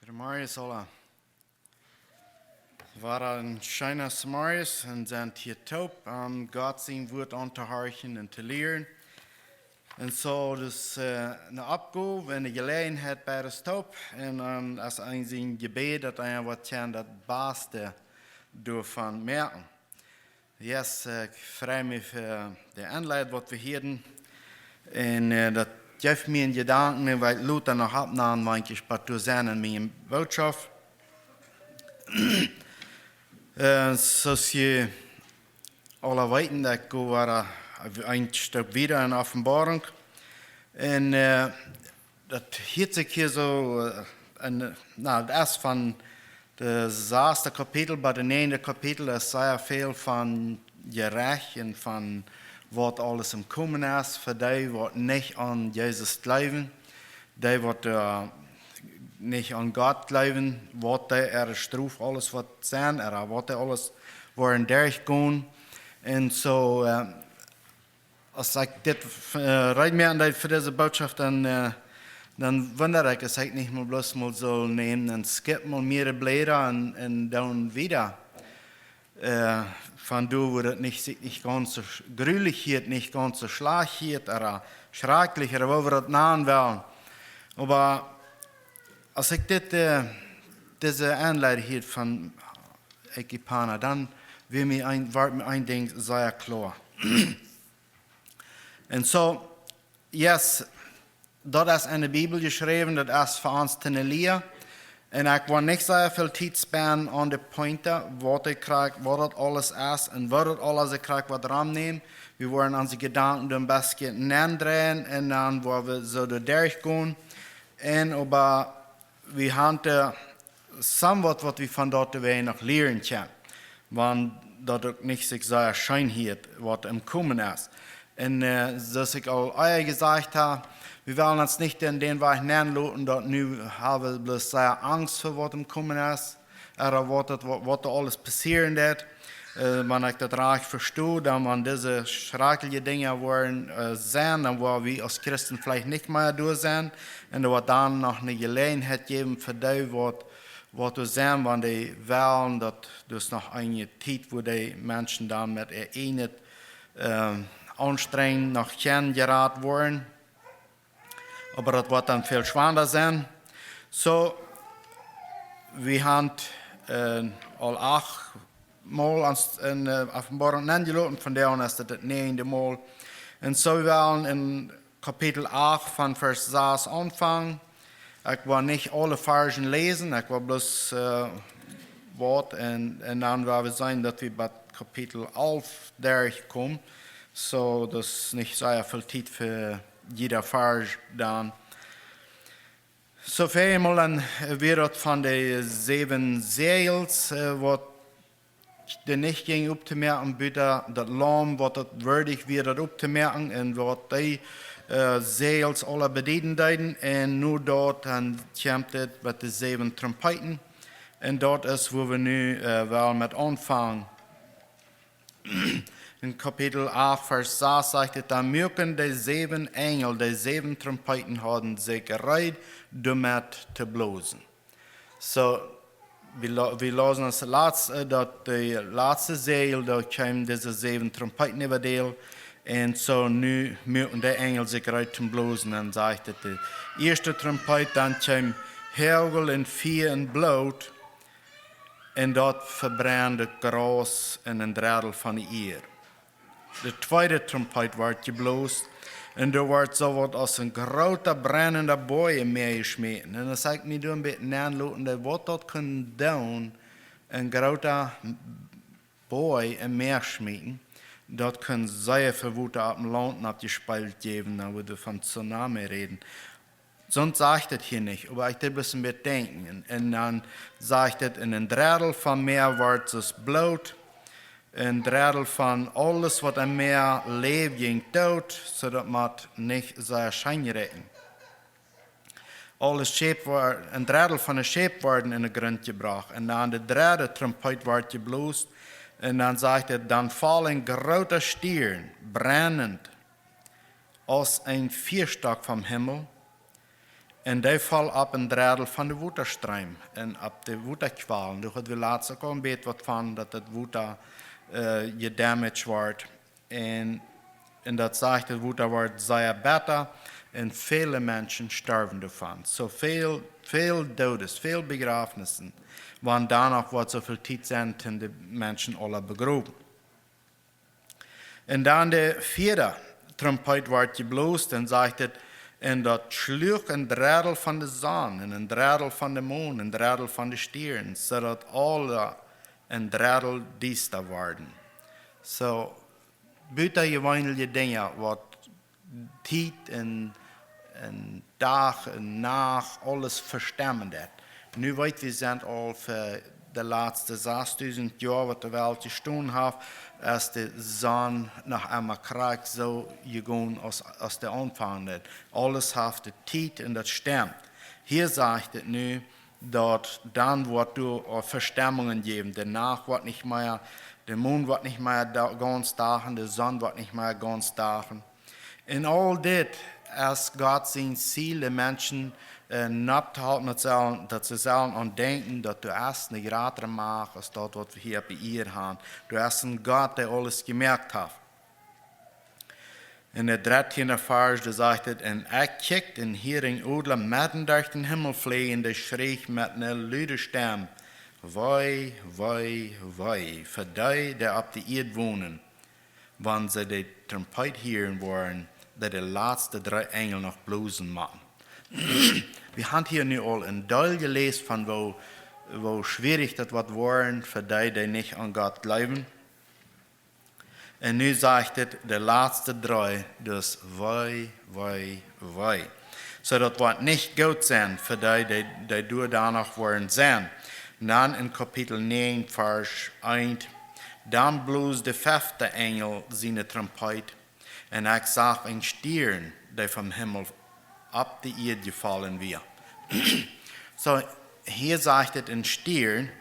Goedemorgen alle. Het was een schöner morgens en zijn hier top om God zijn woord aan te horen en te leren. En zo dus een opgave en een gelegenheid bij de top. En als een zijn gebed dat hij wat kan dat beste daarvan merken. Yes, ik vrij me voor de aanleiding wat we hier en dat geeft me een gedanken, weil Luther noch abnahmen, manche Spatu sein in meinem Botschaft. Zoals je alle weten, dat ik war een stuk wieder in Offenbarung. En dat hielt zich hier zo, het is van de 6e kapitel, bij de 9e kapitel is zeer veel van gerecht en van wat alles im Kommen ist, für die, wat nicht an Jesus glauben, die, wat nicht an Gott glauben, wat die Struf, alles wat zijn, wat die alles worden durchgehen. Und so, als ich das reinmerken für diese Botschaft, dann wundere ich, dass ich nicht mal bloß mal so nehmen und skippen mal mehrere Blätter und dann wieder. Von du, wo das nicht ganz so grülich wird, nicht ganz so schlecht wird, oder schrecklich, oder wo wir das nennen wollen. Aber als ich diese Anleitung hier von Ekipana, dann wird mir ein Ding sehr klar. Und so, yes, das ist in der Bibel geschrieben, das ist für uns zu lernen. En ik wil niet zo veel tijd spenden aan de punten, wat ik krijg, wat het alles is en wat het alles ik krijg wat eran neemt. We worden onze gedanken een beetje neerdraaien en dan worden we zo doorgaan. En aber we hebben somewhat wat we van dat wij nog leren kunnen. Want dat ook niet zich zo schijn heeft wat im Kommen is. En zoals ik al eerder gezegd heb, wir wollen uns nicht in den Weg nennen, dass nu haben wir bloß sehr Angst vor, was im Kommen ist, oder was da alles passieren wird. Wenn ich das recht verstehe, dann man diese schrecklichen Dinge wollen sehen, dann wollen wir als Christen vielleicht nicht mehr durch sein, und da wird dann noch eine Gelegenheit geben für die, was du sehen, wenn die wollen, dass das noch eine Zeit, wo die Menschen dann mit ihnen anstrengend noch kennengeraten worden. Aber das wird dann viel schwerer sein. So, wir haben al 8 Mal in Offenbarung angelassen, von der ist das 9. Mal. Und so, wir wollen in Kapitel 8 von Vers 6 anfangen. Ich will nicht alle Versen lesen, ich will bloß Wort und dann werden wir sehen, dass wir bei Kapitel 11 durchkommen. So, das ist nicht sehr viel Zeit für jeder Vers dann. So viel einmal dann wird von den 7 Seels, was der nicht ging aufzumerken, bitte das Lamm, was das würdig wird, das aufzumerken, und was die Seels alle bedienen deuten, und nur dort dann kommt es mit den 7 Trompeten, und dort ist, wo wir nu wollen mit anfangen. In Kapitel 8, Vers 6 sagt es, da mögen die 7 Engel, die 7 Trompeten haben sich gereiht, damit zu bloßen. So, wir lassen uns dass die letzte Seel, da kommen diese 7 Trompeten über die, und so nu mögen die Engel sich gereiht zum bloßen. Dann sagt es, die erste Trompete, dann kommt Hagel und Vieh und Blut, und dort verbrennt das Gras in ein Drittel von der Erde. De tweede trompet wordt geblazen en er wordt zo wat als een grote brandende boei meegesmeten. En dan zeg ik me een beetje aanloten wat dat kan doen, een grote boei en meegesmeten. Dat kan zeer veel woede op het land abgespeeld geven, dan we van tsunami reden. Sonst sagt es hier nicht, aber ich will ein bisschen denken. Und dann sagt es, in ein Drittel von Meer wird es Blut, ein Drittel von alles, was am Meer lebt, ging tot, sodass man nicht sehr schein retten. Alles ein Drittel von den Schäp werden in den Grund gebracht. Und dann der dritte Trompet wird geblasen. Und dann sagt er, dann fallen große Stieren, brennend, aus ein Vierstock vom Himmel. En die val op een dredel van de waterstruim en op de waterkwalen. Dus we laatst ook al een beetje wat van dat het water gedamaged wordt. En dat zegt het water wordt zeer beter en vele mensen sterven ervan. Zo veel dodes, veel begrafenissen. Want daarna wordt zoveel tijd zijn toen de mensen alle begraven. En dan de vierde trompet wordt geblazen en zegt het, en dat sloeg een dredel van de zon, en een dredel van de maan, een dredel van de sterren, zodat alle een dredel diester worden. Zo, buitengewoonlijke dingen, wat tijd en dag en nacht, alles verstemmen dat. Nu weet we zijn al voor de laatste 6000 jaar wat de wereld gestaan heeft, als de zon nach einmal krijgt, zo gegaan als de aanvang dat. Alles heeft de tijd en dat stemt. Hier zegt het nu, dat dan wordt door verstemmingen gegeven. De nacht wordt niet meer, de maan wordt niet meer ganz dagen, de zon wordt niet meer ganz dagen. En al dit, als God zijn ziel de mensen napt houdt, dat ze zullen aan denken dat du erst een grotere macht als dat wat we hier bij hier hebben. Du hast een God die alles gemerkt heeft. In de 13e vers zegt het, en ik kijkt en hier een odele midden door den hemel vliegen, die schreef met een luide stem, wei, wei, wei, voor die op de aarde wonen, wanneer ze de trompet horen worden, dat de laatste 3 engelen nog blozen maken. We hebben hier nu al een deel gelezen van hoe schwierig dat wat worden voor die niet aan God geloven. En nu zegt het de laatste 3, dus wei, wei, wei. Zodat wat niet goed zijn voor die door danach worden zijn. En dan in kapitel 9, vers 1, dan bloos de 5e engel zijn trompet. En ik zag een stier die van hemel op de aarde gevallen weer. So, hier zegt het een stier.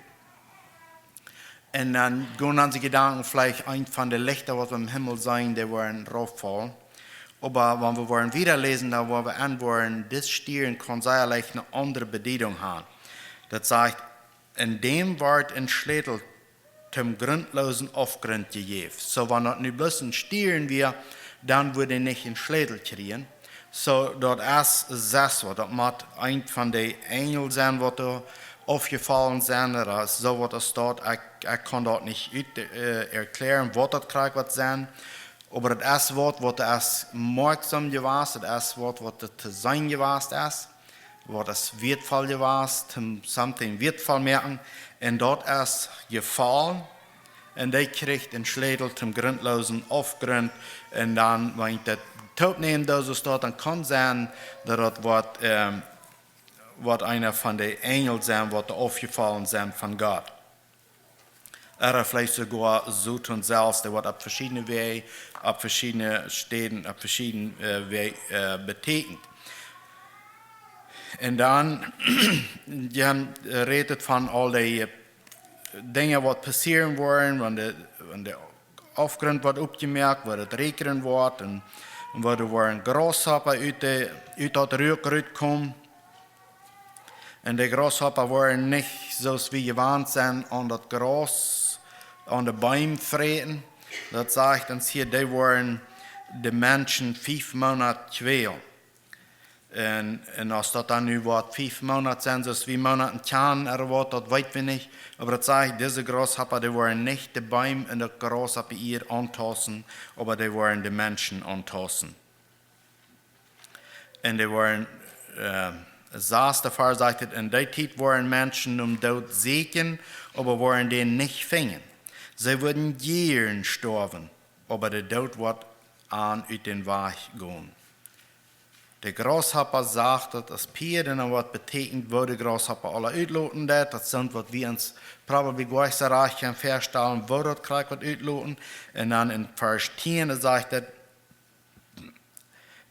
En dan gaan onze Gedanken vielleicht ein von den Lichtern, was im Himmel sein, die werden rauffallen. Aber wenn wir wollen wieder lesen, dann wollen wir antworten, das Stier kann sicherlich eine andere Bedeutung haben. Das sagt, in dem wird ein Schädel zum grundlosen Aufgrund gegeben. So, wenn das nicht bloß ein Stier wäre, dann würde nicht ein Schädel kriegen. So, das ist 6, das muss ein von den Engeln sein, was da aufgefallen zijn, oder so wat er staat. Ik kan dat niet erklären, wat dat krijgt wat zijn. Maar het is wat is merkzaam geweest, het is wat het te zijn geweest is. Wat is wertvoll geweest, something wertvoll merken. En dat is gevallen. En die krijgt een schedel zum grundlosen Aufgrund. En dan, wanneer je het opneemt, zo staat, dan kan zijn dat het wat einer von den Engeln zijn, wat aufgefallen zijn van God. Vielleicht sogar so tun selbst, der wird auf verschiedene Wege, auf verschiedene Städten, auf verschiedene Wege betekent. Und dann, die haben redet von all die Dinge, was passieren worden, wenn der Aufgrund wird aufgemerkt, wo das regnen wird, und wo ein Grasshopper uit dat Rück kommt. En de grashopper waren niet zoals we gewend zijn aan dat gras, aan de boom vreten. Dat zegt ons hier, die waren de mensen 5 maanden kweel. En als dat dan nu wat 5 maanden zijn, zoals we maanden kennen, wat, dat weten we niet. Maar dat zegt, deze grashopper, die waren niet de boom en de grashopper hier aantasten, maar die waren de mensen aantasten. En die waren... Saß der Vers sagt, in der Zeit waren Menschen dood sieken, aber waren den nicht fingen. Sie würden gern sterben, aber der Tod wird an uit den Weg gehen. Der Grashopper sagt, dass das Pieren was betekent, wo der Grashopper alle uitloten dat. Dat sind, was wir uns probably gleich so reich können feststellen, wo das krijgt wat uitloten. Und dann in Vers 10 sagt er,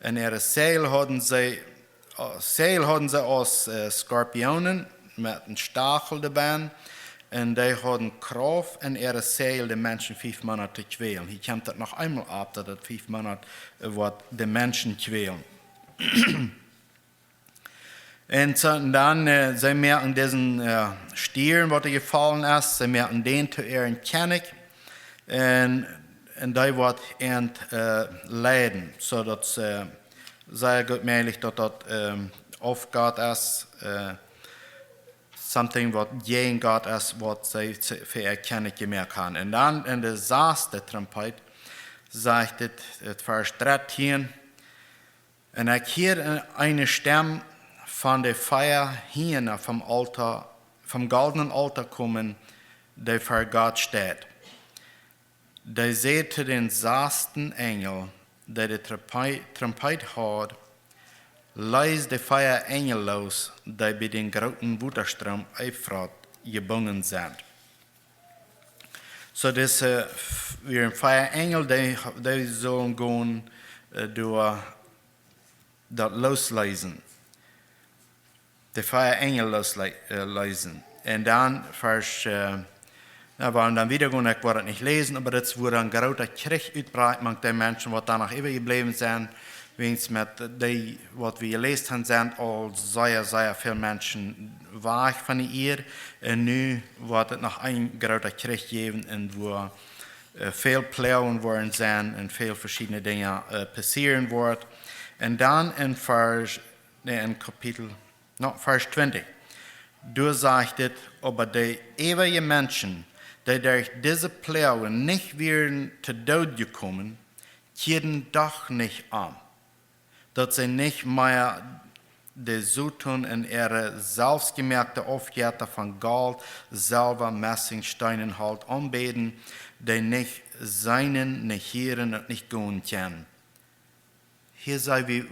in ihre Seil hadden ze als Skorpionen met een stachel erbij. En die hadden kracht en ihre Seil de mensen 5 maanden te kwelen. Hier komt het nog eenmaal op dat het 5 maanden wordt de mensen kwelen. Und dann, sie merken diesen Stier, was gefallen ist, sie merken den zu ihren König, und die wird leiden, sodass sehr gut möglich, dass das auf Gott ist, something was gegen Gott ist, was sie für ihr König gemerkt haben. Und dann in der sechsten Trompet sagt es, Vers 13, und hörte eine Stimme von der Feuer hier vom Altar, vom goldenen Altar kommen, der vor Gott steht. Der sagte den sechsten Engel, der die Trompet hat, leis de Feuerengel los, die bei den großen Wutterstrom Euphrat gebunden sind. So das wir ein Feuerengel, die sollen gehen durch das loslesen. Die Feuerengel loslesen. Und dann Vers, waren dann wieder gehen, ich wollte das nicht lesen, aber das wurde ein großer Krieg uitbreitet mit den Menschen, die danach übergeblieben sind. Wens met die, wat we gelezen hebben, zijn al zeer veel mensen weg van hier. En nu wordt het nog een grote krieg gegeven en waar veel pleuwen worden zijn en veel verschillende dingen passeren wordt. En dan in vers 20. Du zegt het, aber die eeuwige mensen, die durch diese pleuwen niet weer te dood gekomen, kehren doch nicht an. Dat sie nicht mehr die Zutun in ihre selbstgemerkte Aufgabe von Gold, Silber, Messing, Steinen halt anbeten, die nicht seinen, nicht hören und nicht gehen können. Hier sei wie,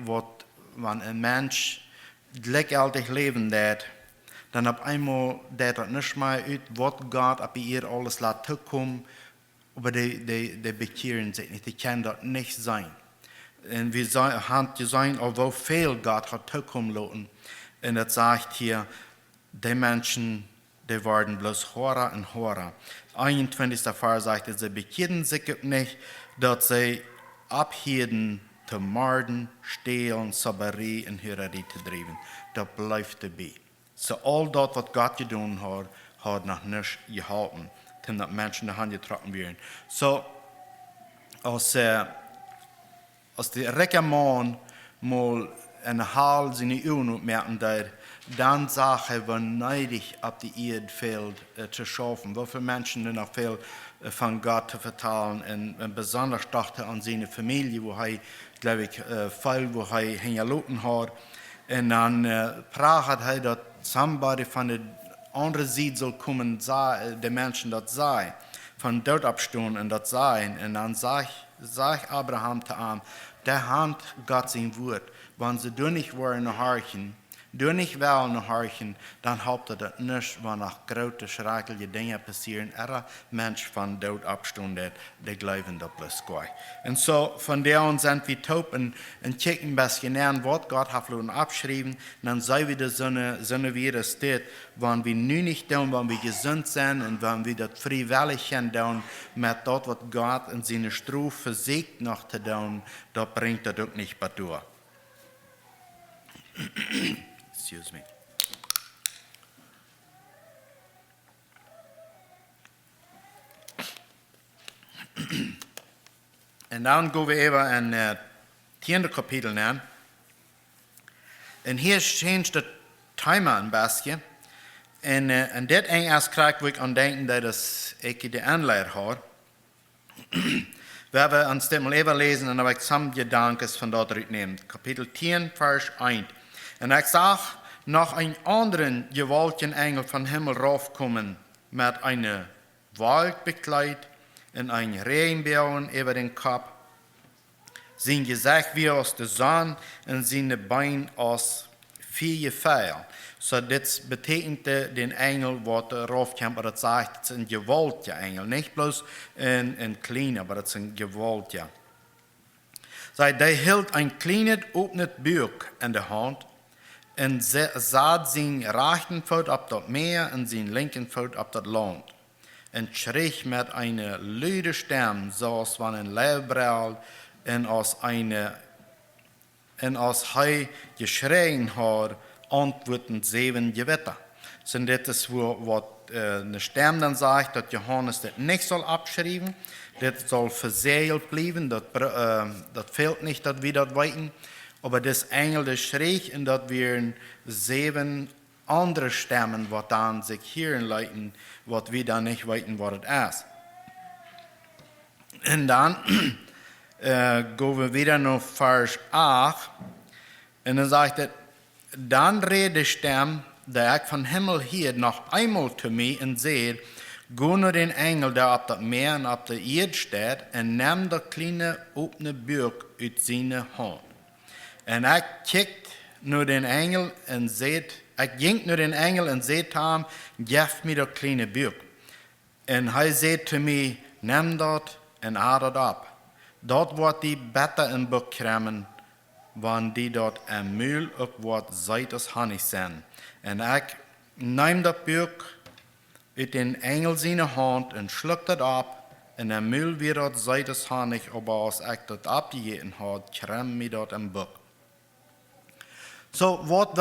wenn ein Mensch gleichzeitig leben wird, dann auf einmal der das nicht mehr ut, was Gott ab ihr alles lässt kommen, aber die bekehren sich nicht, die können das nicht sein. Und wir haben gesehen, obwohl viel Gott hat zukommen lassen. Und das sagt hier, die Menschen, die werden bloß höher und höher. 21. Vers sagt, sie bekehren sich nicht, dass sie abhielten, zu morden, stehlen, Sabberie und Hurerei zu treiben. Das bleibt dabei. So all das, was Gott getan hat, hat noch nicht gehalten, damit Menschen in die Hand getroffen werden. So, als die rijke man mal een haal zijn uren merken, dann sagen wir neidig auf die Erdfeld zu schaffen. Wie viele Menschen noch viel von Gott zu vertellen und besonders dachte an seine Familie, wo er, glaube ich, viel, wo er hingeloten hat. Und dann praat er, dass somebody von der anderen Seite soll kommen, die Menschen das sei, von dort abstehen und das sein. Und dann sag Abraham zu ihm, der Hand Gott sein Wort, wenn sie du nicht wollen horchen, du nicht wollen horchen, dann habt ihr das nicht, wenn nach große, schreckliche Dinge passieren, ein Mensch von dort abstehen, der glauben das bloß gleich. Und so, von der an sind wir taub und checken ein bisschen an, was Gott hat abgeschrieben, dann sei wieder so eine wie das steht, wenn wir nu nicht tun, wenn wir gesund sind und wenn wir das freiwillig tun, mit das, was Gott in seine Strophe versiegt noch zu tun, das bringt das auch nicht bei durch. Excuse me. En dan gaan we even in het 10e kapitel aan. En hier change het thema een beetje. En dit Engels krijg ik aan denken dat ik de aanleiding had. We hebben ons dit mal even lezen en dan heb ik samen gedanken van dat eruit nemen. Kapitel 10, vers 1. En ik zag noch einen anderen gewaltigen Engel vom Himmel raufkommen, mit einer Wolke bekleidet und ein Regenbogen über den Kopf. Sein Gesicht wie aus der Sonne und seine Beine aus 4 Pfeilen. So das betekende den Engel, was raufkommt, aber das sagt, es ist ein gewaltiger Engel. Nicht bloß ein kleiner, aber es ist ein gewaltiger. So, der hielt ein kleines, offenes Buch in der Hand, und sah sein rechten Fuß auf das Meer und sein linken Fuß auf das Land. Und schrie mit einer lauten Stimme, so als wenn ein Leeuwbrauw, und als er geschrien hat, antworten 7 Gewitter. So, das ist, was eine Stern dann sagt, dass Johannes das nicht soll abschreiben, das soll versegelt bleiben, das fehlt nicht, dass wir das weiten. Aber das Engel, das schräg, und dass wir 7 andere Stämmen, was dann sich hier leiten, was wir dann nicht weiten, was es ist. Und dann gehen wir wieder nach Vers 8. Und dann sagt er, dann redet Stamm, der ich von Himmel hier, noch einmal zu mir und seht, go nur den Engel, der auf das Meer und auf der Erde steht, und nimm das kleine offene Buch aus seiner Hand. Und ich kickt nur den Engel und seht, ich ging nur den Engel und seht ham, gib mir das kleine Buch. Und er sagt zu mir, nimm das und adet ab. Dort wird die Better im Buch kremmen, wann die dort am Mühl auch wird seit es Honig sind. Und ich nehm das Buch aus den Engel seine Hand und schluck das ab, und am Mühl wird dort seit es Honig, aber als ich das abgegeben habe, krem mir dort im Buch. So, was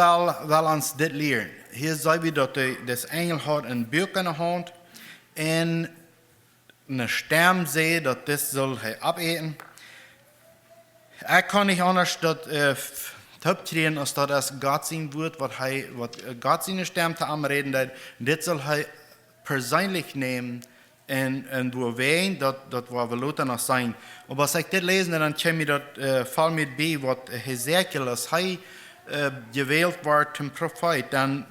will uns das lehren? Hier sehen wir, dass das Engel hat ein Buch in der Hand und eine Stern sehen, dass das soll er abeten. Ich kann nicht anders das abtreten, als dass das Gott sein wird, was Gott seine Stern zu anreden hat. Das soll er persönlich nehmen und durchwehen, das wir noch sein. Aber als ich das lese, dann kommt mir das Fall mit bei, was Hesekiel, als er gewählt wird zum Prophet, dann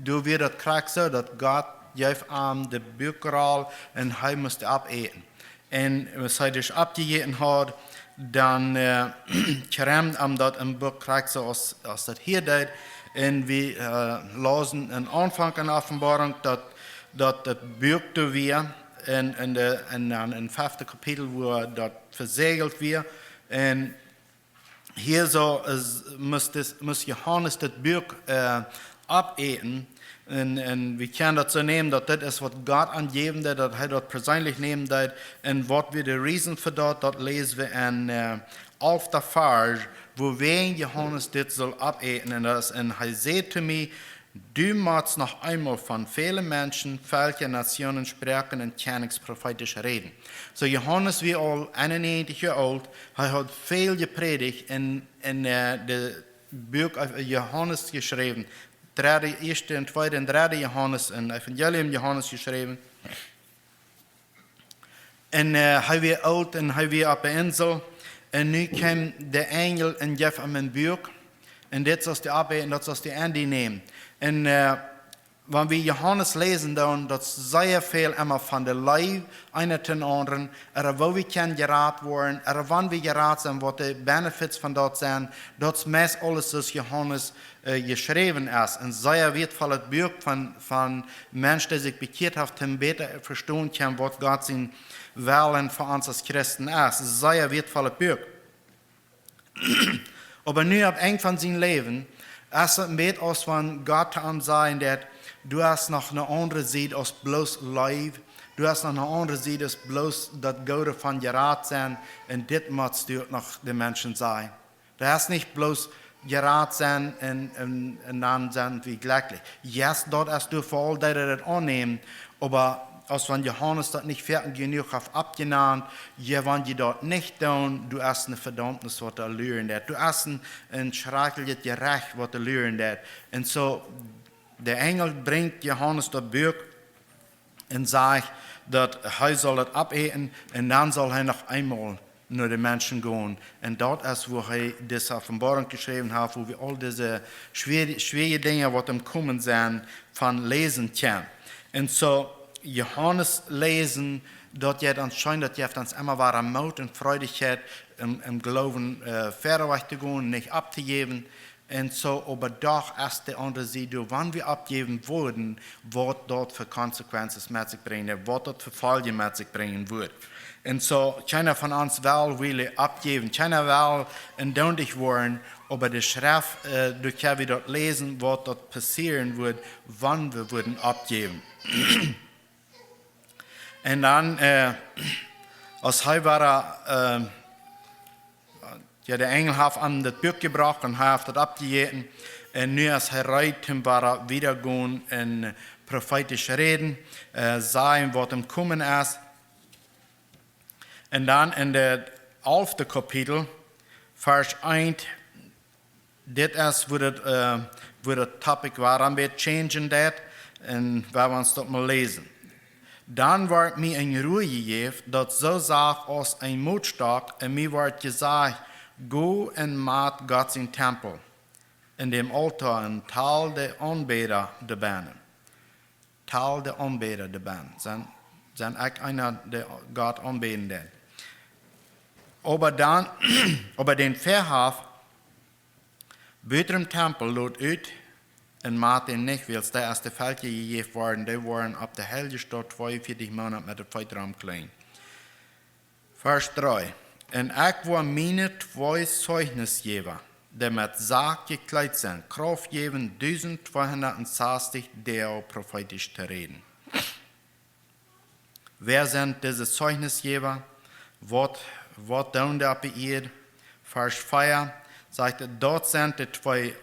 wird das krank so, dass Gott gave ihm die Bücherroll und er musste abeten. Und was er das abgegeben hat, dann kam ihm das im Buch krank so, als das hier tut. Und wir lesen am Anfang in der Offenbarung, dass das Buch da wir in dem 5. Kapitel, wo das versegelt wird. Und hier so muss Johannes das Buch abeten. Und wir können das so nehmen, dass das ist, was Gott angeben hat, dass er das persönlich nehmen hat. Und was wir die Reason für das lesen wir in auf der Vers, wo wen Johannes das soll abeten. Und er sagt zu mir, du machst noch einmal von vielen Menschen, welche Nationen sprechen und königsprophetisch reden. So Johannes, wie all 91 Jahre alt, er hat viel gepredigt in das Buch Johannes geschrieben. 1. und 2. und 3. Johannes, in Evangelium Johannes geschrieben. Und er war alt und er war auf der Insel. Und nu kam der Engel und gab ihm ein Buch. Und das ist die Arbeit und das ist die Ende nehmen. Und wenn wir Johannes lesen, dann, das sehr viel immer von der Leib einer zum anderen, wo wir können geraten werden, wann wir geraten sind, was die Benefits von dort sind, das meist alles, was Johannes geschrieben ist. Ein sehr wertvolles Buch von Menschen, die sich bekehrt haben, besser verstehen können, was Gott sein Willen für uns als Christen ist. Ein sehr wertvolles Buch. Aber nur ab Ende von seinem Leben, ist es mit aus von Gott an sein, dass du hast noch eine andere Seite als bloß Leib. Du hast noch eine andere Seite als bloß das Gute von Gerat sein. Und das musst du noch den Menschen sein. Du hast nicht bloß Gerat sein und dann sind wir glücklich. Yes, dort hast du für all die das annehmen. Aber als wenn Johannes das nicht fertig genug hat abgenannt, wenn die dort nicht tun, du hast eine Verdammnis, was du lernen hat. Du hast ein schreckliches Gerecht, was du lernen hat. Und so, der Engel bringt Johannes das Buch und sagt, dass er soll das abeten und dann soll er noch einmal nur den Menschen gehen. Und dort ist, wo er diese Offenbarung geschrieben hat, wo wir all diese schwierigen Dinge, die im Kommen sind, von lesen können. Und so, Johannes lesen, dort jetzt anscheinend, dass jetzt uns immer wahre Mut und Freudigkeit im Glauben verweg zu gehen, nicht abzugeben. Und so, aber doch ist die andere Seite, wann wir abgeben würden, was dort für Konsequenzen mit sich bringen, was dort für Folgen mit sich bringen wird. Und so, keiner von uns will abgeben, keiner will entdundig werden, aber die Schrift, du kannst wir dort lesen, was dort passieren wird, wann wir würden abgeben. Und dann, als er war, der Engel hat ihm das Buch gebracht und hat das abgegeben. En nu als hij rijdt, hem waar wieder gaan en prophetisch reden, sagen, wat hem komen is. En dan in het 11e kapitel, vers 1, dit is waar het topic waarom we changen dat, en waar we ons dat maar lezen. Dan wordt mij een roe gegeven, dat zo zag als een moedstok, en mij wordt gezegd, go en maak God zijn tempel, in dem altaar en taal de aanbeder de banen. Taal de aanbeder de banen. Zijn ik einer, der God aanbeden deed. Aber den Verhaaf, buiten dem Tempel loopt uit, en maat den niet, wils daar als de veldje gegeven worden, die waren op de heilige stad 42 maanden met de feitram klein. Vers 3. En ik wil mijn 2 zeugnisgever, die met zaak gekleid zijn, kracht geven 1260 der prophetisch te reden. Wer zijn deze zeugnisgever? Wat doen die op de eerd? Vers 4 zegt, dort zijn de 2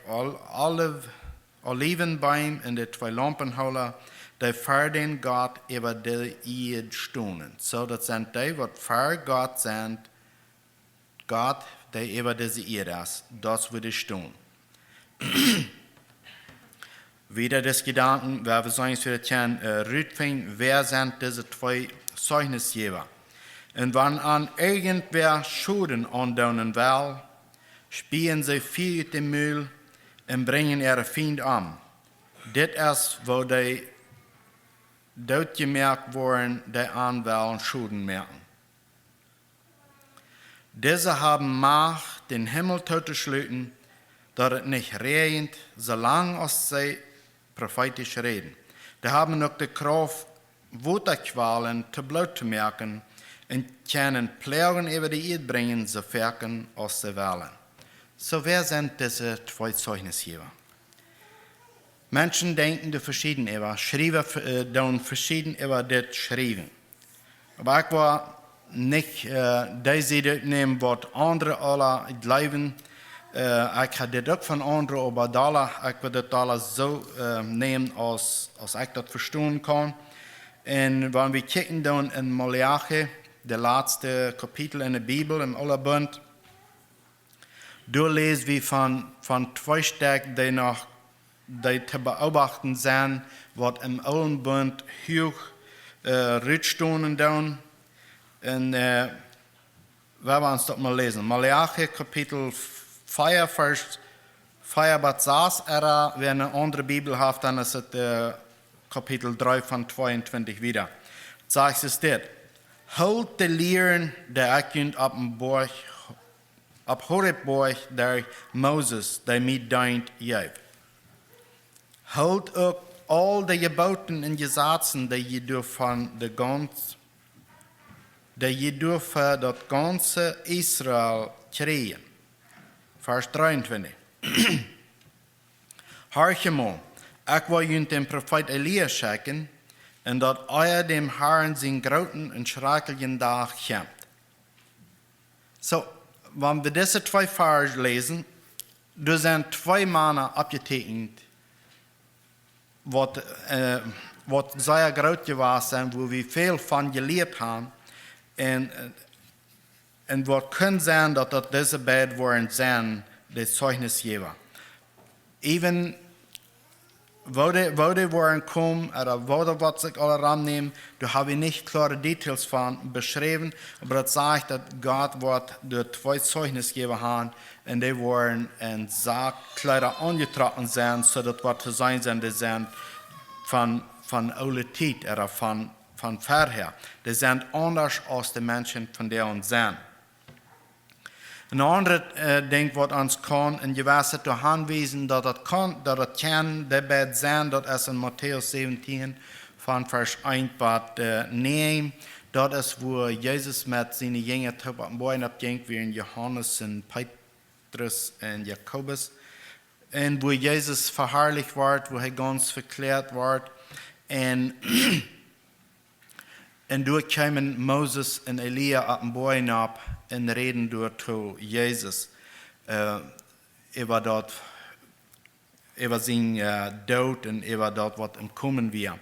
Olivenbeim en de 2 lampenhouden, die voor den God over de eerd stonden. Zo dat zijn die wat voor God zijn, God die over deze eerd is, dat würde stonden. Wieder des Gedanken, wer wir sagen, für den Rütfing, wer sind diese 2 Zeugnisgeber? Und wenn an irgendwer Schulden andauern will, spielen sie viel aus dem Müll und bringen ihre Feind um. Das ist, wo die dort gemerkt worden, die anwählen Schulden merken. Diese haben Macht, den Himmel zu schließen, dass es nicht regnet, solange als sie prophetisch reden. Die haben noch die Kraft, Wutterqualen zu Blut zu merken und können Plagen über die Erde bringen, so verken als sie wollen. So wer sind diese 2 Zeugnisgeber? Menschen denken die verschieden über, Schreiber dann verschieden über das schreiben. Aber ich war nicht diese nehmen, was andere alle glauben. Ich habe das auch von anderen, aber ich würde das alles so nehmen, als ich das verstehen kann. Und wenn wir kijken dann in Malachi, der letzte Kapitel in der Bibel, im Allerbund, da lesen wir von 2 Stück, die zu beobachten sind, was im Alten Bund hoch rütstonen dann. Und wir werden uns das mal lesen. Malachi Kapitel 4, Vers 4 bis 6, wer eine andere Bibel hat, dann ist es Kapitel 3 von 22 wieder. Sagt es dit, holt die Lehren der Erkund ab Horebborg der Moses, der mit deint jev. Holt auch all die Geboten und Gesetzen, die je von der für das ganze Israel kriegen. Vers 23. Horche mal, ich will jullie den Prophet Elia schicken, und dat euer dem Herrn zijn groten en schrecklichen Tag kommt. So, wenn wir diese 2 Verse lesen, da sind 2 Männer abgetekend, was sehr groß gewesen sind, wo wir viel von gelebt haben, und was kann sein, dass diese beiden waren sein, die Zeugnisgeber. Even wo die waren kommen, oder wo was sich alle rannehmen, da habe ich nicht klare Details von beschrieben, aber das sagt, dass Gott wird die 2 Zeugnisgeber haben, und die waren in Saatkleider angetroffen sein, so dass was zu sein sind, die sind von aller Zeit, oder von vorher. Die sind anders als die Menschen, von der uns sind. Een andere ding wat ons kan in gewisse te aanwijzen dat het kan daarbij zijn, dat is in Matthäus 17 van vers 1 tot 9. Dat is waar Jezus met zijn jongeren te boven opging, wie in Johannes en Petrus en Jacobus. En waar Jezus verherrlicht wordt, waar hij ganz verklärt wordt. En door kwamen Moses en Elia op een boven op en reden door tot Jezus over dat über sein Tod und über das, was im Kommen wird.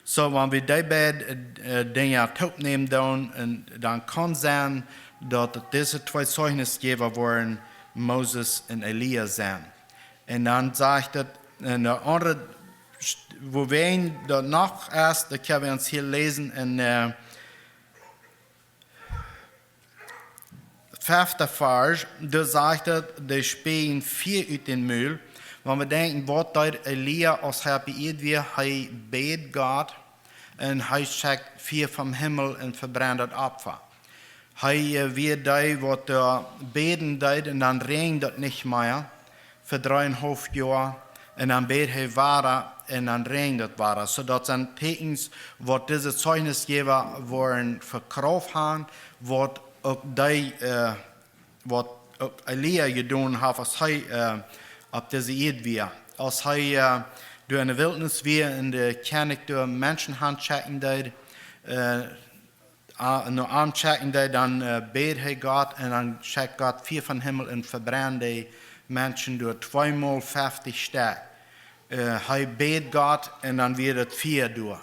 So, wenn wir die beiden Dinge aufnehmen, dann kann sein, dass diese zwei Zeugnisgeber waren Moses und Elia sein. Und dann sagt er, eine andere, wo wir ihn noch erst, da können wir uns hier lesen in 5. Vers, da sagt er, die spielen 4 uit den Müll. Wenn wir denken, was dort Elia als Herr beirrt wird, er bet Gott und er schickt 4 vom Himmel und verbrennt das Opfer. Er wird da, was der beten dort und dann regnet das nicht mehr für 3,5 Jahre und dann betet er weiter und dann regnet das weiter. So das sind Tekens, was diese Zeugnisgeber wollen verkauft haben, was auch die, was Elia getan hat, als er auf diese Erde war. Als er durch eine Wildnis war und der König durch Menschenhand checken dort, nur anchecken dort, dann bet er Gott und dann checkt Gott 4 von Himmel und verbrennt die Menschen durch 2-mal 50 Stück. Er bet Gott und dann wird es 4 durch.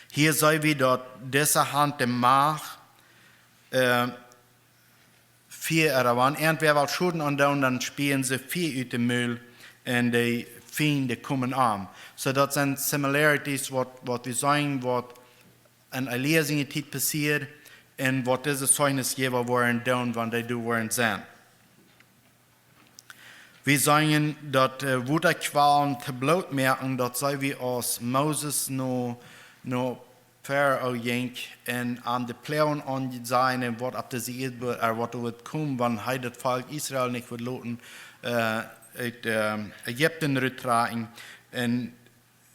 Hier sehen wir, dass diese Hand der Macht 4 oder wann irgendwer will Schulden und dann spielen sie 4 uit dem Müll und die Feinde kommen an. So das sind Similarities, was wir sagen, was an Elia seine Zeit passiert und was diese Zeugnisgeber waren tun, wenn die waren sind. Wir sagen, dass Wutterqualen zu Blut merken, dass sei wir aus Moses noch Pharao ging und an die Pläne an sein, was ab der Sieg wird, was wird kommen, wenn das Volk Israel nicht wird lassen, Ägypten rücktragen. Und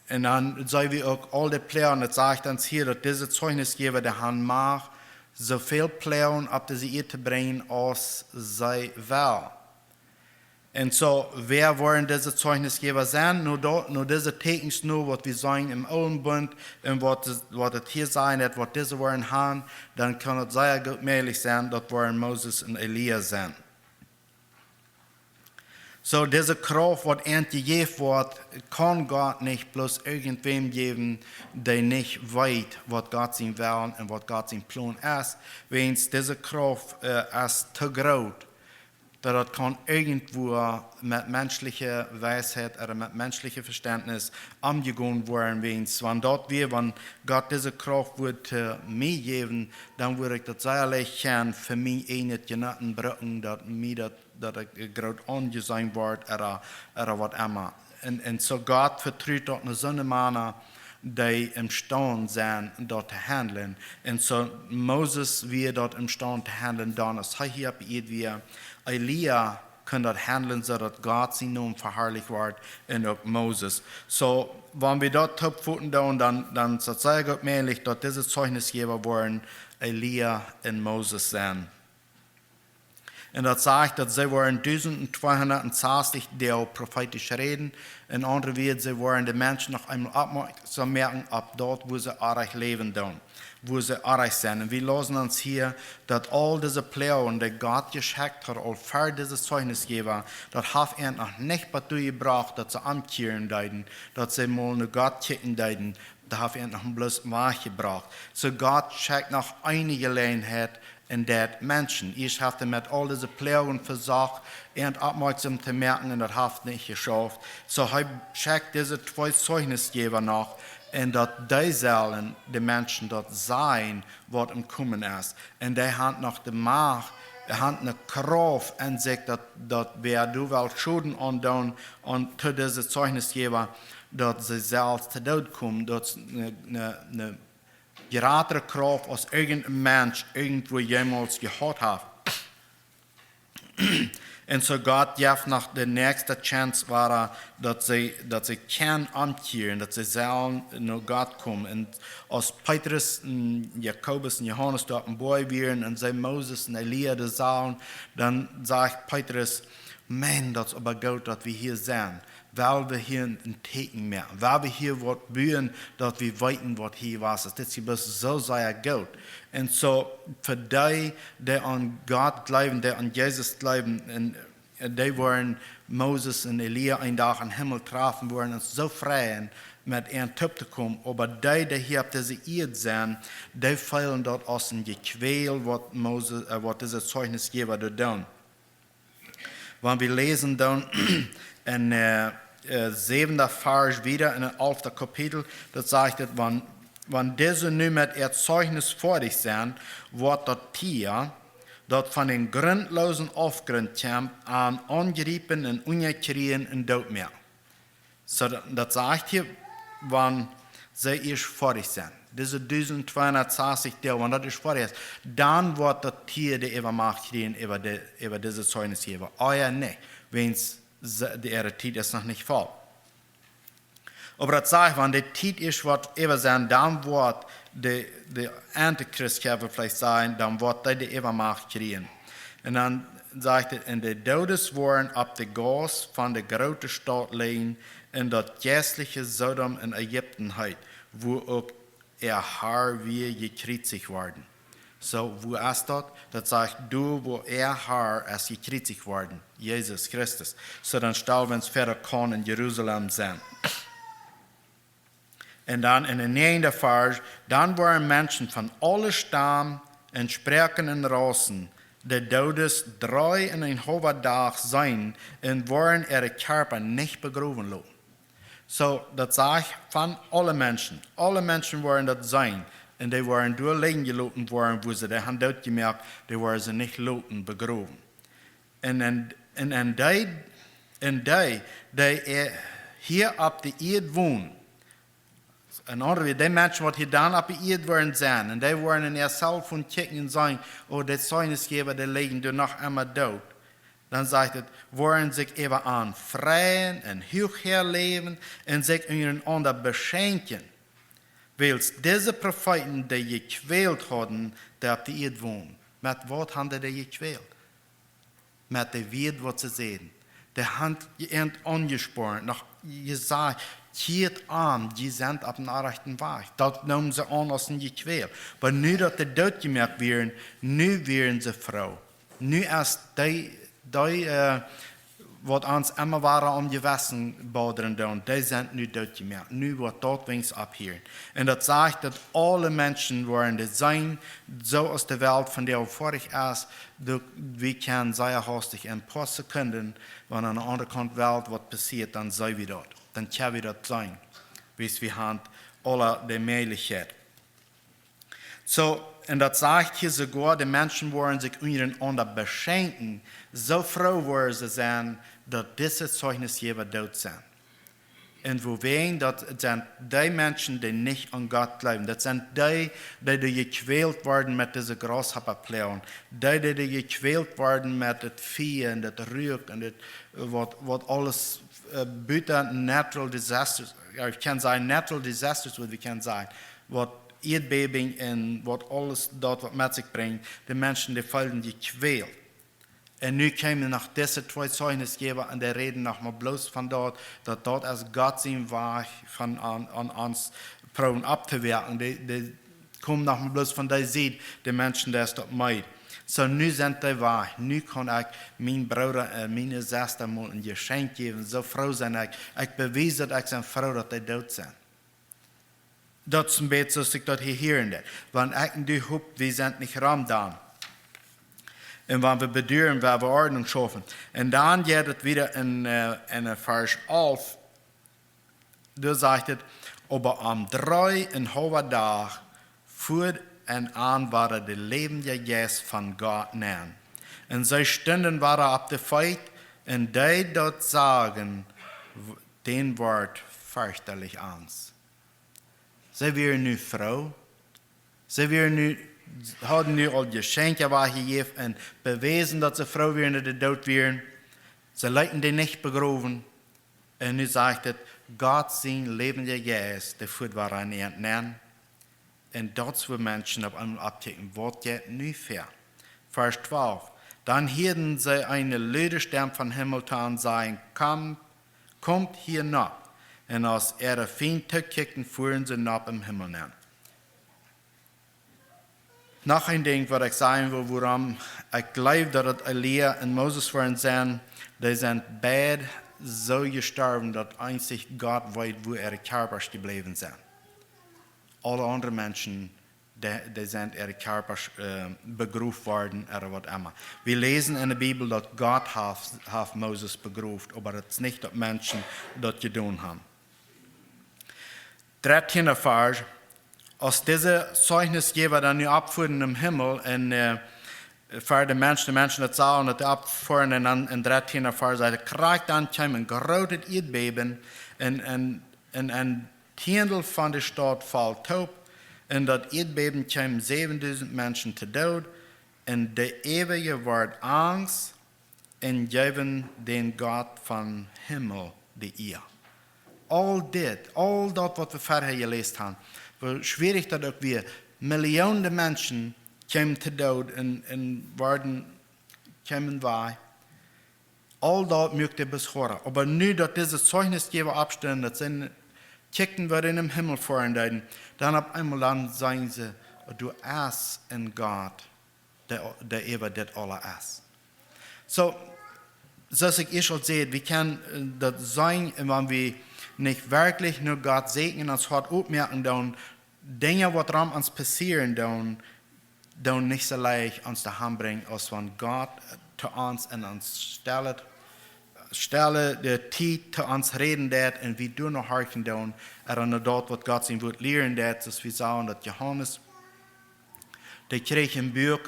dann sehen wir auch all die Pläne, das sagt uns hier, dass diese Zeugnisgeber der Hand macht, so viel Pläne ab der Sieg zu bringen, als sei will. Und so, wer wollen diese Zeugnisgeber sein? Nur diese Tekens, nur was wir sagen im Alten Bund, und was das hier sein wird, was diese wollen haben, dann kann es sehr gut möglich sein, dass wollen Moses und Elia sein. So, diese Kraft, was gegeben wird, kann Gott nicht bloß irgendwem geben, der nicht weiß, was Gott sein will und was Gott sein Plan ist. Wenn diese Kraft ist zu groß, das kann irgendwo mit menschlicher Weisheit oder mit menschlichem Verständnis umgegangen werden. Wenn Gott diese Kraft würde mir geben, dann würde ich das sehr leicht gern für mich nicht genannten brücken, dass mir das gerade angesehen wird oder was immer. Und so Gott vertritt dort eine so eine Mann, die imstande sind, dort zu handeln. Und so Moses wird dort imstande zu handeln, dann ist er hier bei Elia kann dort handeln, so dass Gott sein Namen verherrlicht wird und auch Moses. So, wenn wir dort topfuten, dann ist es sehr gut möglich, dass diese Zeugnisgeber waren Elia und Moses sein. Und das sagt, dass sie waren 1260, die auch prophetisch reden. Und andere wird, sie waren die Menschen noch einmal abmerksam merken, ab dort, wo sie arg leben tun, wo sie arg sind. Und wir lassen uns hier, dass all diese Pläne, die Gott geschickt hat, all für diese Zeugnisgeber, das hat er noch nicht dazu gebracht, dass sie ankehren deuten, dass sie mal eine Gott kicken deuten, da hat er noch bloß Wahrheit gebracht. So Gott schickt noch eine Gelegenheit, in der Menschen. Ich habe mit all diesen Plänen versucht, und aufmerksam zu merken, und das hat nicht geschafft. So ich schickt diese 2 Zeugnisgeber noch, und dass die sollen die Menschen dort sein, was im Kommen ist. Und die haben noch die Macht, die haben eine Kraft in sich, dass wer du willst Schulden antun, und zu diesen Zeugnisgeber, dass sie selbst zu Tod kommen, dass eine geratere Kraft, als irgendein Mensch irgendwo jemals gehabt hat. Und so Gott gibt nach der nächsten Chance war, dass sie können umkehren, dass sie sollen nach Gott kommen. Und als Petrus, Jakobus und Johannes dort im Boy wären und sie Moses und Elia da sahen, dann sagt Petrus, man, das ist aber gut, dass wir hier sind. Weil wir hier einen Teken mehr, weil wir hier was bühen, dass wir weiten, was hier was ist. Das ist so sehr gut. Und so für die an Gott glauben, die an Jesus glauben, die waren Moses und Elia einen Tag am Himmel trafen, waren uns so freien, mit ihren Typ zu kommen. Aber die hier auf dieser Erde sind, die fallen dort aus dem Gequäl, was dieser Zeugnisgeber dort tun. Wenn wir lesen dann in 7. Vers wieder, in 11. Kapitel, das sagt, wenn diese nun mit ihr Zeugnis fertig sind, wird das Tier, das von den grundlosen Aufgrund kommt, an angegriffen und ungekriegen und tot mehr. So, das sagt hier, wenn sie erst fertig sind. Diese 1260 Tage, wenn das ist fertig ist, dann wird das Tier die Macht kriegen über diese Zeugnisgeber. Ja nicht, wenn ihre Zeit ist noch nicht voll. Aber das sagt, wenn die Zeit ist, wird über sein, dann wird der Antichrist vielleicht sein, dann wird die Macht kriegen. Und dann sagt er, in der Todeswohren ab der Gas von der großen Stadt liegen, in das gästliche Sodom in Ägypten heit, wo auch Herr wir gekreuzigt worden. So, wo ist das? Das sagt, du, wo Herr ist gekreuzigt worden, Jesus Christus. So, dann stellen wir uns fertig kann in Jerusalem sein. Und dann in der 9. Vers, dann waren Menschen von allen Stammen und Sprachen und Rassen, die Todes 3,5 Tage sein und waren ihre Körper nicht begraben lassen. So, das sagt von allen Menschen. Alle Menschen waren das sein. Und die waren durchliegen gelassen worden, wo sie die Hand gemerkt, die waren sie nicht lassen begraben. Und die hier auf der Erde wohnen, en andere, die Menschen, die hier dann auf der Erde waren, zijn, und die waren in ihr Selbst von kicken und sagen, oh, die Zeugnisgeber, die liegen da noch einmal tot. Dann sagt es, wollen sich eben an freien und hochher leben und sich untereinander beschenken. Weil diese Propheten, die gequält haben, die auf der Erde wohnen. Mit was haben die gequält? Mit der Welt, was sie sehen. Die haben angesprochen, noch gesagt, geht an, die sind auf dem rechten Weg. Das nehmen sie an als ein gequält. Aber nu dass die dort gemerkt werden, nu werden sie Frau. Nu erst die was uns immer waren gewissen badern doen, die sind nu dort gemerkt. Nu wird dort wings abhören. Und das sagt, dass alle Menschen waren, die sein, so aus der Welt, von der vorig ist, wir können sehr hastig in ein paar Sekunden, wenn an einer anderen Kant Welt was passiert, dann sei wir dort. Dann können wir dort sein. Bis wir haben alle die Möglichkeit. So, und das sagt hier sogar, die Menschen wollen sich untereinander beschenken, so froh wollen sie sein, dass diese Zeugnisgeber tot sind. Und wohin, das sind die Menschen, die nicht an Gott glauben. Das sind die gequält werden mit diesen Grasshopperpläuen. Die gequält werden mit dem Vieh und dem Rück und was alles büten, natural disasters. Ich kann sagen, natural disasters, was wir können sagen. Was Erdbebing und was alles dort was mit sich bringt, die Menschen, die fallen gequält. Und nu kommen nach diese 2 Zeugnisgeber und die reden noch mal bloß von dort, dass dort als Gott sein war, von an uns proben abzuwerken. Die kommen noch mal bloß von der Seite, die Menschen, die es dort meid. So nu sind die wahr. Nu kann ich mein Bruder, meine Schwester mal ein Geschenk geben, so froh sein. Ich beweise, dass ich bin froh, dass die dort sind. Dat is een beetje zoals ik dat hier hoorde. Want ik en du hoop, we zijn niet Ramadan. En wanneer we beduren, waar we Ordnung schaffen. En dan gaat het weer in vers 11. Da zegt het, aber am 3,5 Tag voer en aan waren de levende geest van God naam. En zij stonden waren op de feit, en die dat zagen, den wordt fürchterlich ans. Zij waren nu vrouw. Zij hadden nu al geschenken gegeven en bewezen dat ze vrouw waren die dood waren. Ze lijken die niet begraven. En nu zegt het, God zijn levende geest, die voet waren nemen. En dat soort mensen op einmal abtikken. Wat geht nu ver? Vers 12. Dann hörten sie eine laute Stimme vom Himmel an sagen, kommt hier nach. Und als Feind kickten, fuhren sie nach im Himmel hin. Nog een ding wat ik zeggen wil, waarom ik geloof dat het Elia en Moses waren zijn, die zijn beide zo gestorven dat einzig Gott weet wo ihre Körpers gebleven zijn. Alle andere mensen, die zijn ihre Körpers begroefd worden oder wat immer. Wir lesen in der Bibel, dass Gott hat Moses begroefd, aber es ist nicht, dass Menschen das getan haben. 13. Vers. Als diese Zeugnisgeber dann nu abfuhren im Himmel und für die Menschen das sahen, dat abfuhren und dann in 13. Vers zei, krijgt dan kwam een groot aardbeben en een tiendel van de stad valt op. En dat aardbeben kwam 7000 mensen te dood. En de eeuwige wordt angst en geven den God van Himmel de eer. Al dat wat we verder gelezen hebben, hoe schwierig dat ook weer. Miljoenen mensen kwamen te dood en kwamen wij. Al dat möchte beschworen. Aber nu dat deze Zeugnisgeber abstellen, dat zijn kijken we in de Himmel voren, dan op einmal dan zeggen ze, du ass in God, der über dit alle ass. So, zoals ik eerst al zei, we kunnen dat zijn, wenn we nicht wirklich nur Gott segnen, uns hat aufmerken, dann Dinge, was ram uns passieren, dann nicht so leicht uns daheim bringen, als wenn Gott zu uns in uns stelle der Zeit zu uns reden dat und wir du noch harken dann, an dort, was Gott sein wird lehren dat, dass wir sagen, dass Johannes, der kriegt ein Buch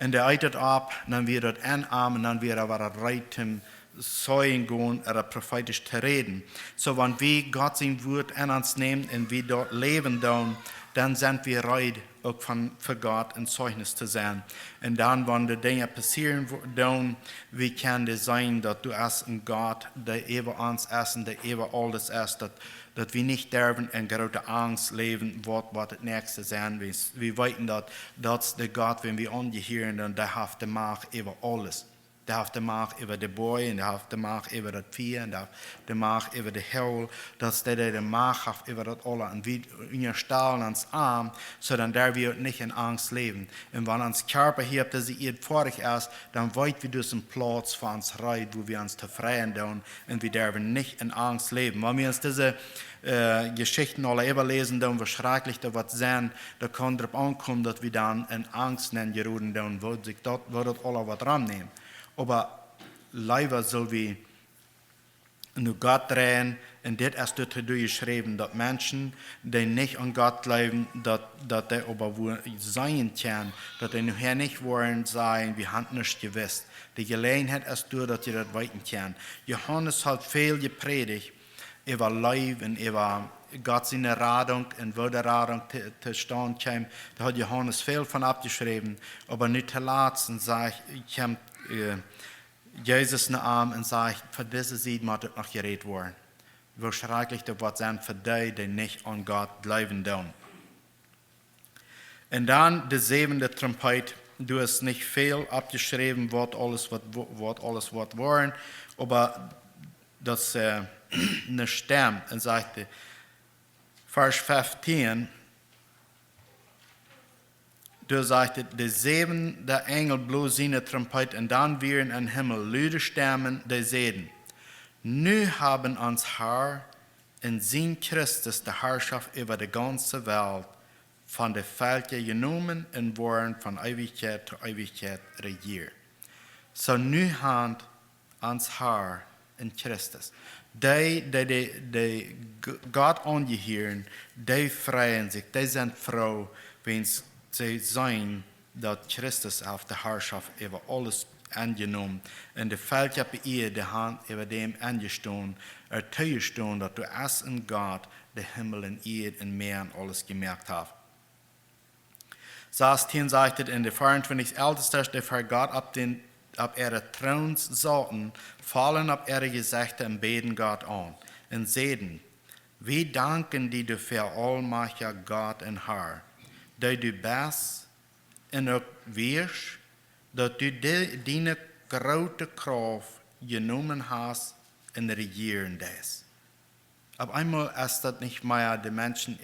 und der eitet ab, dann wird das anarmen, dann wird er reitem Säuen gehen, oder prophetisch zu reden. So, wenn wir Gott sein Wort an uns nehmen und wir dort leben, dann sind wir bereit, auch für Gott ein Zeugnis zu sein. Und dann, wenn die Dinge passieren, dann, wie kann das sein, dass du als ein Gott, der über uns ist und der über alles ist, dass wir nicht derben in großer Angst leben, was das nächste sein wird. Wir wissen, dass das der Gott, wenn wir angehören, dann der hat die Macht über alles. Der hat die Macht über die Boy, und der hat die Macht über das Vieh, und der hat die Macht über die Hell, dass der die Macht hat über das alle. Und wir stellen uns an, so dann der wir nicht in Angst leben. Und wenn uns Körper hier, dass sie vorig ist, dann weit wir durch einen Platz für uns rein, wo wir uns zufrieden tun, und wir dürfen nicht in Angst leben. Wenn wir uns diese Geschichten alle überlesen, dann wie schrecklich das was sein, da kann darauf ankommen, dass wir dann in Angst nennen, gerufen, dann wo das alle was dran nehmen. Aber leider soll wir nur Gott drehen, und das ist dort geschrieben, dass Menschen, die nicht an Gott glauben, dass die aber sein können, dass die nachher nicht wollen sagen, wir haben nicht gewusst. Die Gelegenheit ist dort, dass sie das weiten können. Johannes hat viel gepredigt über Leib und über Gott seine Radung und wo der Radung zu stehen kam. Da hat Johannes viel von abgeschrieben, aber nicht zu lassen, sagt, ich habe Jesus in den Arm und sagt, für diese Seed muss das noch geredet werden. Wie schrecklich das wird sein für die, die nicht an Gott glauben tun. Und dann die 7. Trompet. Du hast nicht viel abgeschrieben, was alles wird werden, aber das eine Stimme und sagte, Vers 15, du sagte, die 7. Engel bloß seine Trompet und dann wären im Himmel lüde Stimmen, die sehen, nu haben uns Herr in sein Christus die Herrschaft über die ganze Welt von den Völkern genommen und worden von Ewigkeit zu Ewigkeit regiert. So nu haben uns Herr in Christus. Die Gott angehören, die freuen sich, die sind froh, wenn sie sehen, dass Christus auf der Herrschaft über alles angenommen und die Völker bei ihr die Hand über dem angestanden, zugestanden, dass du erst in Gott den Himmel und Erde und Meer und alles gemerkt hast. 16 sagt in der 24 Ältesten, die für Gott ab ihre Throns saßen, fallen ab ihre Gesichter und beten Gott an und sehen, wir danken dir dafür, allmächtiger Gott und Herr, dass du bist und auch wirst, dass du deine große Kraft genommen hast und regieren das. Auf einmal ist das nicht mehr die Menschen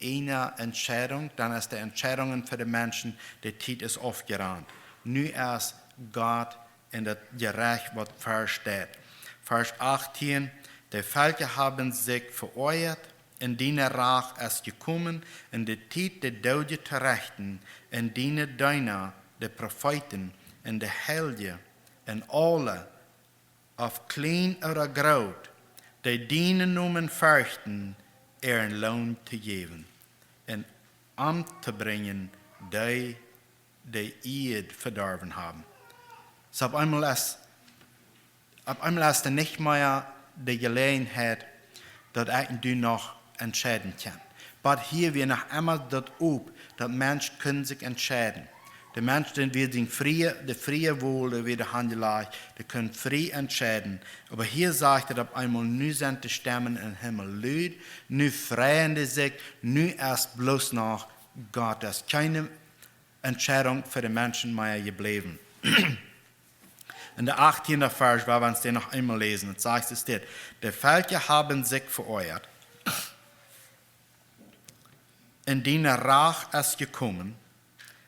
eine Entscheidung, dann ist die Entscheidungen für die Menschen, die Zeit ist aufgerannt. Nu ist Gott in das Gerecht, was versteht. Vers 18, die Völker haben sich veräußert, in denen Rach ist gekommen, in der Zeit der Daude zu rechten, in denen deiner, der Propheten, in der Helge, in alle, auf klein oder groß, die dienen nomen fürchten, ihren Lohn zu geben, und Amt zu bringen, die Eid verdorben haben. So auf einmal ist er nicht mehr die Gelegenheit, dass du noch entscheiden kann. Aber hier wir noch einmal das ob, dass Menschen können sich entscheiden. Die Menschen, die sind die freie Wohl, wie der Handel, die können frei entscheiden. Aber hier sagt er auf einmal, nu sind die Stimmen im Himmel laut, nu freuen die sich, nu erst bloß noch Gott. Es ist keine Entscheidung für die Menschen mehr geblieben. In der 18. Vers, weil wir uns den noch einmal lesen, sagt es dort, die Völker haben sich veräußert, in denen Rach ist gekommen,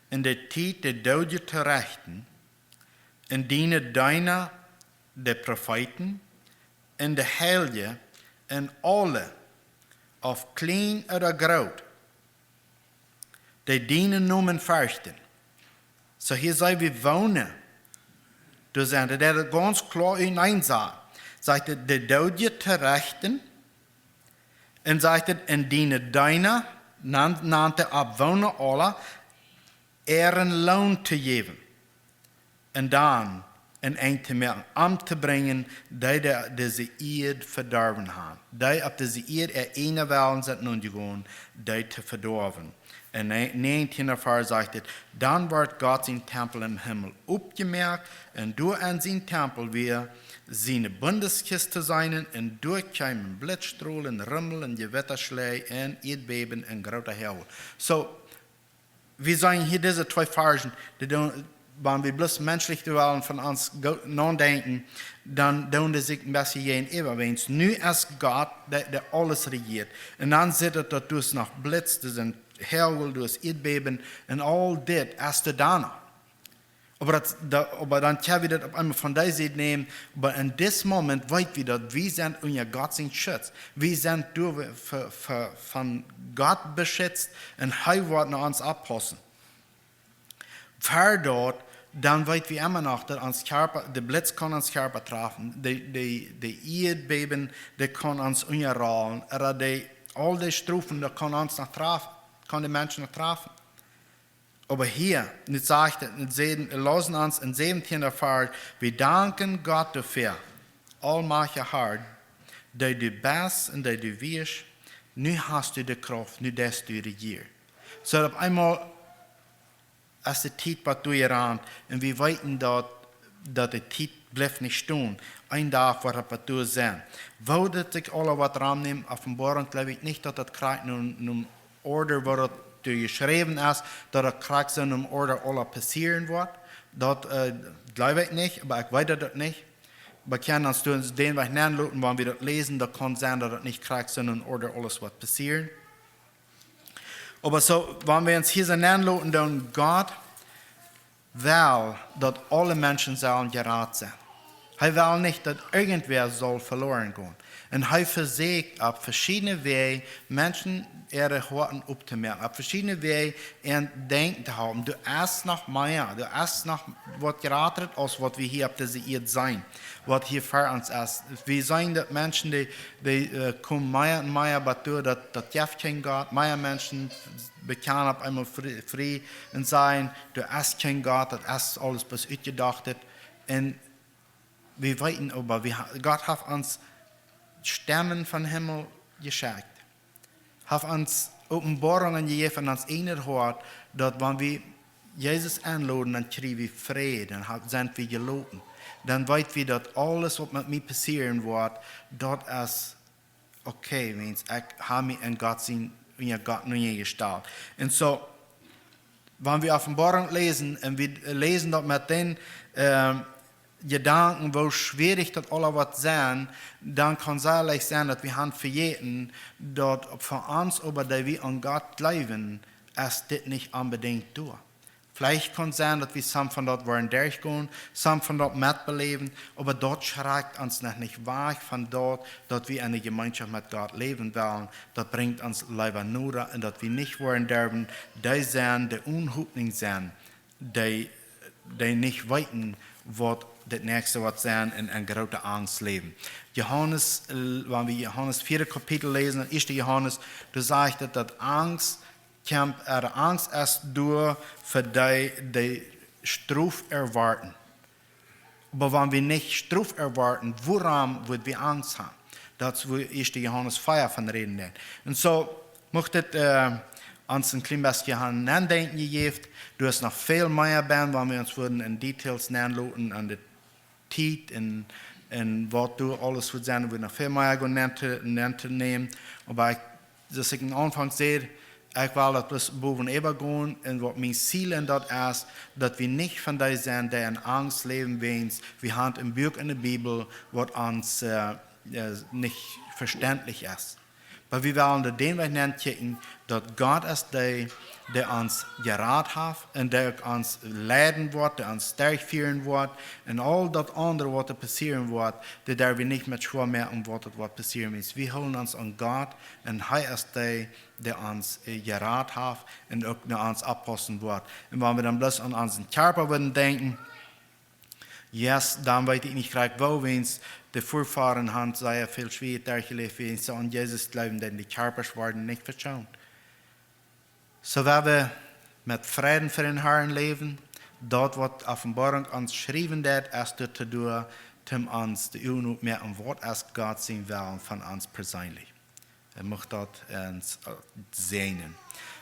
in der Zeit der Daude zu rechten, in denen deiner, der Propheten, in der Helge, in alle, auf klein oder groß, die dienen nomen fürchten. So hier sei wir wohnen. Du sagst, der ganz klar hineinsagt. Sagt er, der Daude zu rechten, und sagt er, in denen deiner, nannte Abwohner aller, ihren Lohn zu geben. Und dann in ein zu merken, Amt zu bringen, die diese Eid verdorben haben. Die auf diese Eid eine Welt sind nun gegangen, die zu verdorben. In 19. Vers sagt es, dann wird Gott sein Tempel im Himmel abgemerkt, und durch an sein Tempel wir seine Bundeskiste sein, und durchkämen Blitzstrahlen, Rummel, und Gewitterschläge, und Erdbeben, und großer Hell. So, wir sagen hier diese zwei Versen, wenn wir bloß menschlich wollen von uns nachdenken, dann tun die sich ein bisschen gehen überwähnt. Nu ist Gott, der alles regiert. Und dann sieht er, dass du es noch Blitz, du sind Hagel, du hast Erdbeben, und all das ist danach. Aber dann können wir das auf einmal von der Seite nehmen, aber in diesem Moment weiß wir, dass wir sind unter Gottes Schutz. Wir sind von Gott beschützt, und er wird uns abpassen. Für dort, dann weiß wir immer noch, dass uns Körper, der Blitz kann uns Körper treffen, die Erdbeben, die kann uns unterrollen, oder all die Stufen, die kann uns noch treffen, kann die Menschen noch treffen. Aber hier, nicht sagt er, lassen uns in 17. Vers, wir danken Gott dafür, allmächtiger Herr, der du bist und der du wirst, nu hast du die Kraft, nu darfst du regieren. So auf einmal, als die Zeit was du gerannt, und wir wissen, dass die Zeit bleibt nicht stehen. Ein Tag wird was du sein. Wo das sich alle was dran nehmen, Offenbarung glaube ich nicht, dass das kriegt nun Order, wo das geschrieben ist, dass das kriegt so eine Order alle passieren wird. Das glaube ich nicht, aber ich weiß das nicht. Wir können uns den Weg nachlesen, wenn wir das lesen, da kann sein, dass das nicht kriegt so eine Order alles was passieren. Aber so, wenn wir uns hier so nachlesen, dann Gott will, dass alle Menschen sollen gerettet sein. Er will nicht, dass irgendwer soll verloren gehen. Und er versucht auf verschiedene Wege, Menschen ihre Horten aufzumerken, auf verschiedene Wege ein Denken zu haben. Du hast noch mehr, du hast noch was geraten, als was wir hier auf dieser Erde sein, was hier für uns ist. Wir sagen, dass Menschen, die kommen mehr und mehr dazu, dass das kein Gott, mehr Menschen bekommen auf einmal frei und sagen, du hast kein Gott, das ist alles, was ich gedacht habe. Und wir wissen aber, Gott hat uns Stimmen vom Himmel geschenkt. Hat uns Offenbarungen gegeben, uns innerhört, dass wenn wir Jesus einladen, dann kriegen wir Frieden, dann sind wir geloben. Dann wissen wir, dass alles, was mit mir passieren wird, dort ist okay, wenn ich habe mich in Gott nie gestellt. Und so, wenn wir Offenbarung lesen, und wir lesen dort mit den Gedanken, wo schwierig das alle was sein, dann kann es ehrlich sein, dass wir haben vergessen, dass von uns, über die wir an Gott glauben, es das nicht unbedingt tun. Vielleicht kann es sein, dass wir some von dort wollen durchgehen, some von dort mitbeleben, aber dort schreckt uns noch nicht weg von dort, dass wir eine Gemeinschaft mit Gott leben wollen. Das bringt uns lieber nur, und dass wir nicht wollen dürfen, die sein, die unhübning sein, die nicht weiten, was das nächste was sein in eine große Angst leben. Johannes, wenn wir Johannes 4. Kapitel lesen, 1. Johannes, du sagst, dass Angst ist durch für die Straf erwarten. Aber wenn wir nicht Straf erwarten, woran würden wir Angst haben? Das ist Johannes 4 von reden. Und so möchte uns ein klein bisschen nachdenken gegeben. Du hast noch viel mehr Ben, wenn wir uns würden in Details nachschauen an der Zeit und was du alles würdest sein, wir noch viel mehr nehmen. Aber dass ich am Anfang sehe, ich will das boven übergehen und was mein Ziel in das ist, dass wir nicht von denen sind, die in Angst leben wollen. Wir haben ein Buch in der Bibel, was uns nicht verständlich ist. Aber wir wollen den Weg nennen, dass Gott ist der uns geraten hat und der uns leiden wird, der uns durchführen wird und all das andere, was passieren wird, der wir nicht mehr schwer mehr was passieren ist. Wir holen uns an Gott und er ist der uns geraten hat und auch uns abpassen wird. Und wenn wir dann bloß an unseren Körper würden denken, yes, dann weiß ich nicht gleich, wo wir uns die Vorfahren haben, sehr viel schwieriger gelebt, wie so an Jesus glauben, denn die Körper werden nicht verschont. So werden wir mit Frieden für den Herrn leben. Dort, was Offenbarung uns geschrieben wird, ist dort zu tun, um uns die Unruhe mehr und Wort als Gott sehen wollen von uns persönlich. Möchte dort uns sehen.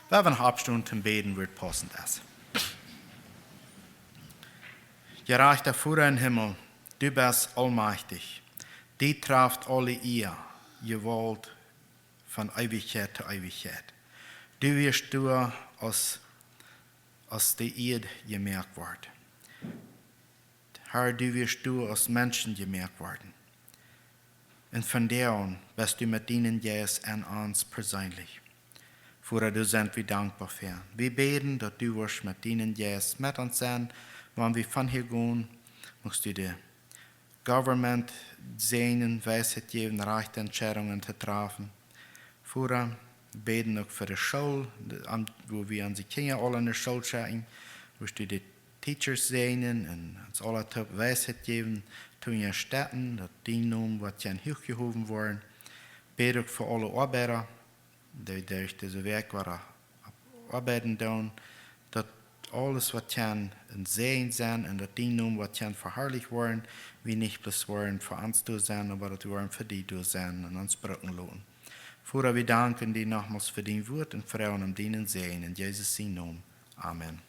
Wir haben eine Hauptstunde zum Beten, wird passend ist. Gerechter Vater im Himmel, du bist allmächtig. Die trifft alle ihr, gewollt von Ewigkeit zu Ewigkeit. Du wirst du aus der Erde gemerkt werden. Herr, du wirst du aus Menschen gemerkt werden. Und von der an bist du mit ihnen jetzt an uns persönlich. Vater, du sind wir dankbar für. Wir beten, dass du wirst mit ihnen jetzt mit uns sein. Wenn wir von hier gehen, musst du die Government sehen, Weisheit geben, rechte Entscheidungen zu treffen. Vater, beten auch für die Schule, wo wir unsere Kinder alle in der Schule schauen, wo du die Teachers sehen und uns alle Weisheit geben, tun ja Städten, dass die nun, was sie hochgehoben worden. Bete auch für alle Arbeiter, die durch diese Werk arbeiten tun, dass alles, was sie sehen sind und dass die nun, was sie verherrlicht worden, wie nicht bloß waren für uns zu sein, aber dass wir für die zu sein und uns brücken lohnen. Vater, wir danken dir nochmals für dein Wort und Frauen um deinen Sehen. In Jesus' Namen. Amen.